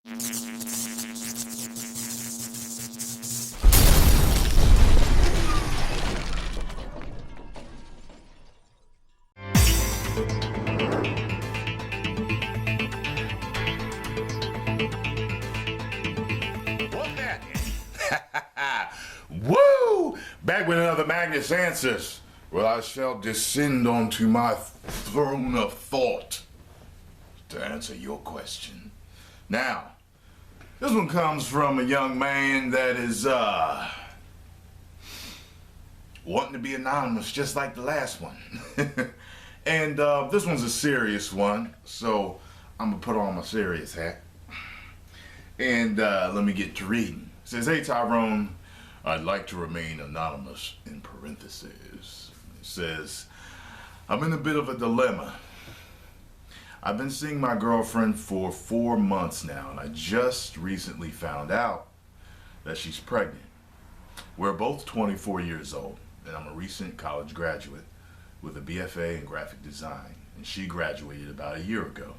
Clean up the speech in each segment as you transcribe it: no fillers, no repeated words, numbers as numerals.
What that? Woo! Back with another Magnus Answers, where I shall descend onto my throne of thought to answer your question. Now, this one comes from a young man that is, wanting to be anonymous just like the last one. And this one's a serious one, so I'm gonna put on my serious hat. And let me get to reading. It says, "Hey Tyrone, I'd like to remain anonymous," in parentheses. It says, "I'm in a bit of a dilemma. I've been seeing my girlfriend for 4 months now, and I just recently found out that she's pregnant. We're both 24 years old, and I'm a recent college graduate with a BFA in graphic design, and she graduated about a year ago.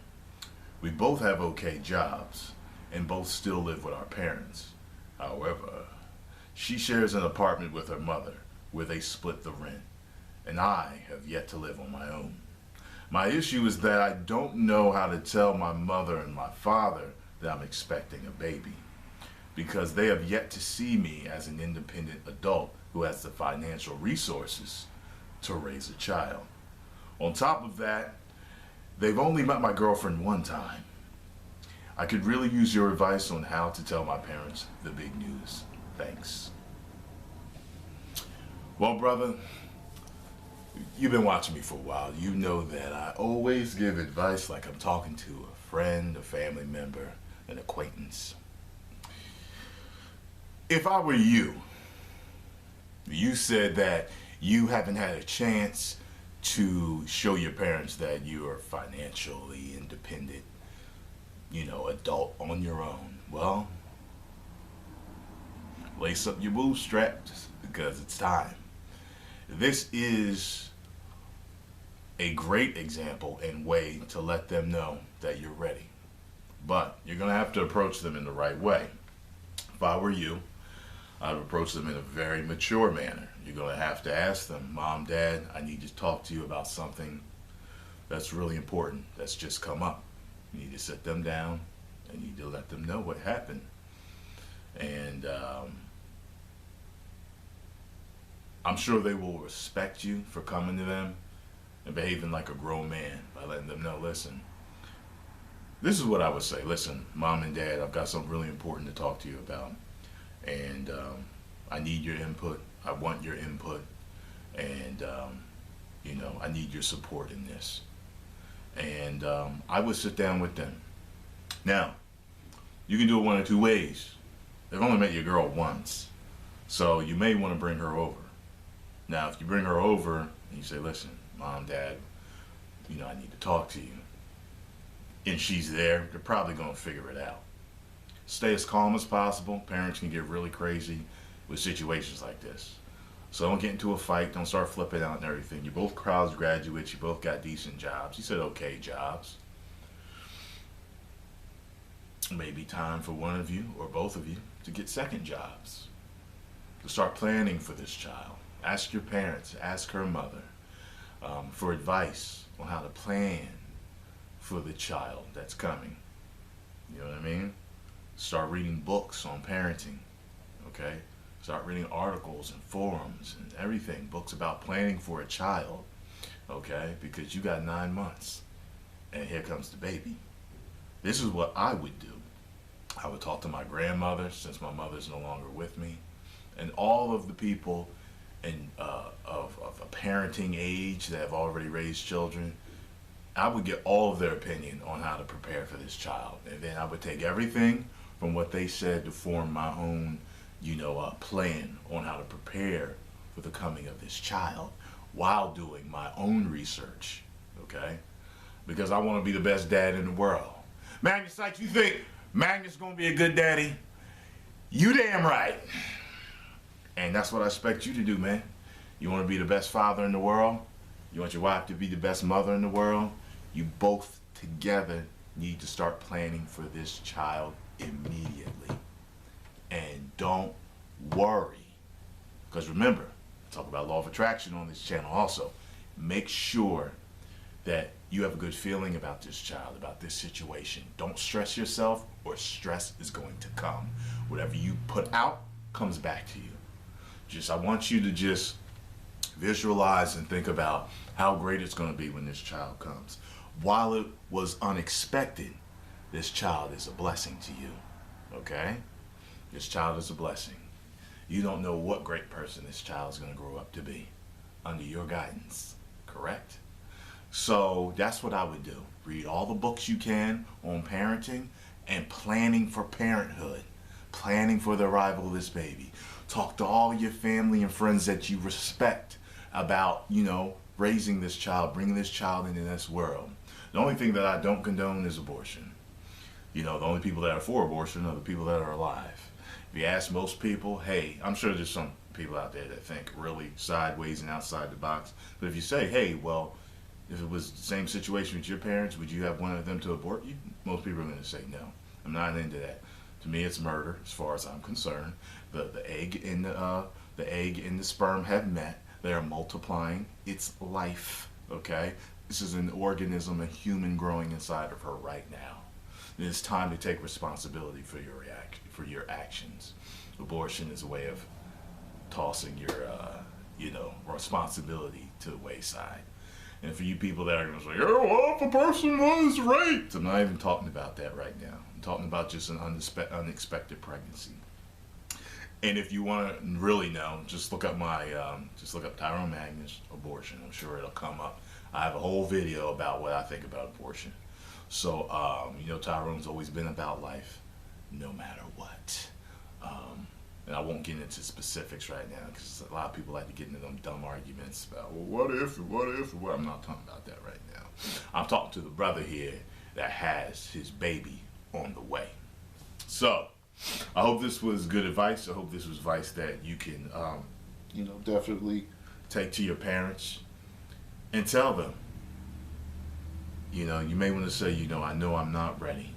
We both have okay jobs, and both still live with our parents. However, she shares an apartment with her mother, where they split the rent, and I have yet to live on my own. My issue is that I don't know how to tell my mother and my father that I'm expecting a baby, because they have yet to see me as an independent adult who has the financial resources to raise a child. On top of that, they've only met my girlfriend one time. I could really use your advice on how to tell my parents the big news. Thanks." Well, brother, you've been watching me for a while. You know that I always give advice like I'm talking to a friend, a family member, an acquaintance. If I were you, you said that you haven't had a chance to show your parents that you are financially independent, adult on your own. Well, lace up your bootstraps, because it's time. This is a great example and way to let them know that you're ready. But you're going to have to approach them in the right way. If I were you, I'd approach them in a very mature manner. You're going to have to ask them, "Mom, Dad, I need to talk to you about something that's really important that's just come up." You need to sit them down and you need to let them know what happened. And I'm sure they will respect you for coming to them and behaving like a grown man by letting them know, "Listen, this is what I would say. Listen, Mom and Dad, I've got something really important to talk to you about. And I need your input. I want your input. And, I need your support in this." And I would sit down with them. Now, you can do it one of two ways. They've only met your girl once, so you may want to bring her over. Now, if you bring her over and you say, "Listen, Mom, Dad, I need to talk to you," and she's there, they're probably going to figure it out. Stay as calm as possible. Parents can get really crazy with situations like this. So don't get into a fight. Don't start flipping out and everything. You're both college graduates. You both got decent jobs. You said okay jobs. Maybe time for one of you or both of you to get second jobs. To start planning for this child. Ask your parents. Ask her mother for advice on how to plan for the child that's coming. You know what I mean? Start reading books on parenting, okay? Start reading articles and forums and everything, books about planning for a child, okay? Because you got 9 months, and here comes the baby. This is what I would do. I would talk to my grandmother, since my mother's no longer with me, and all of the people of a parenting age that have already raised children. I would get all of their opinion on how to prepare for this child, and then I would take everything from what they said to form my own, plan on how to prepare for the coming of this child while doing my own research, okay? Because I want to be the best dad in the world. Magnus Sykes, you think Magnus gonna be a good daddy? You damn right. And that's what I expect you to do, man. You want to be the best father in the world? You want your wife to be the best mother in the world? You both together need to start planning for this child immediately. And don't worry. Because remember, I talk about law of attraction on this channel also. Make sure that you have a good feeling about this child, about this situation. Don't stress yourself, or stress is going to come. Whatever you put out comes back to you. I want you to just visualize and think about how great it's going to be when this child comes. While it was unexpected, this child is a blessing to you. Okay? This child is a blessing. You don't know what great person this child is going to grow up to be under your guidance. Correct? So that's what I would do. Read all the books you can on parenting and planning for parenthood. Planning for the arrival of this baby. Talk to all your family and friends that you respect about, raising this child, bringing this child into this world. The only thing that I don't condone is abortion. The only people that are for abortion are the people that are alive. If you ask most people, hey, I'm sure there's some people out there that think really sideways and outside the box. But if you say, hey, well, if it was the same situation with your parents, would you have wanted them to abort you? Most people are going to say no. I'm not into that. To me, it's murder, as far as I'm concerned. The egg and the sperm have met. They are multiplying. It's life. Okay, this is an organism, a human growing inside of her right now. And it's time to take responsibility for your actions. Abortion is a way of tossing your responsibility to the wayside. And for you people that are going to say, oh, well, if a person was raped, I'm not even talking about that right now. I'm talking about just an unexpected pregnancy. And if you want to really know, just look up Tyrone Magnus abortion. I'm sure it'll come up. I have a whole video about what I think about abortion. So, Tyrone's always been about life, no matter what. And I won't get into specifics right now because a lot of people like to get into them dumb arguments about, well, what if. I'm not talking about that right now. I'm talking to the brother here that has his baby on the way. So, I hope this was good advice. I hope this was advice that you can, definitely take to your parents and tell them. You may want to say, I know I'm not ready,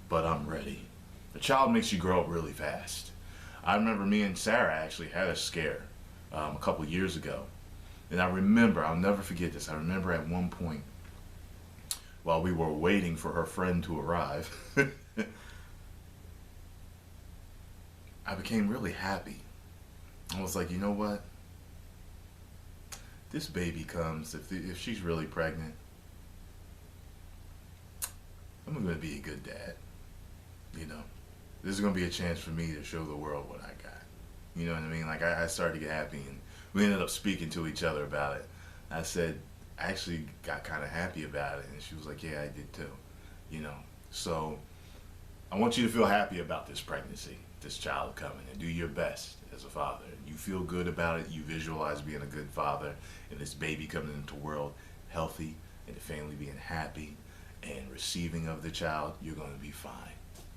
but I'm ready. A child makes you grow up really fast. I remember me and Sarah actually had a scare a couple years ago. And I remember, I'll never forget this, I remember at one point, while we were waiting for her friend to arrive, I became really happy. I was like, you know what? This baby comes, if she's really pregnant, I'm going to be a good dad. This is going to be a chance for me to show the world what I got. You know what I mean? Like, I started to get happy, and we ended up speaking to each other about it. I said, I actually got kind of happy about it, and she was like, yeah, I did too. So I want you to feel happy about this pregnancy, this child coming, and do your best as a father. You feel good about it, you visualize being a good father, and this baby coming into the world healthy, and the family being happy, and receiving of the child, you're going to be fine.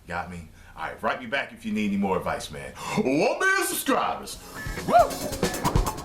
Got me? All right, write me back if you need any more advice, man. 1 million subscribers. Woo!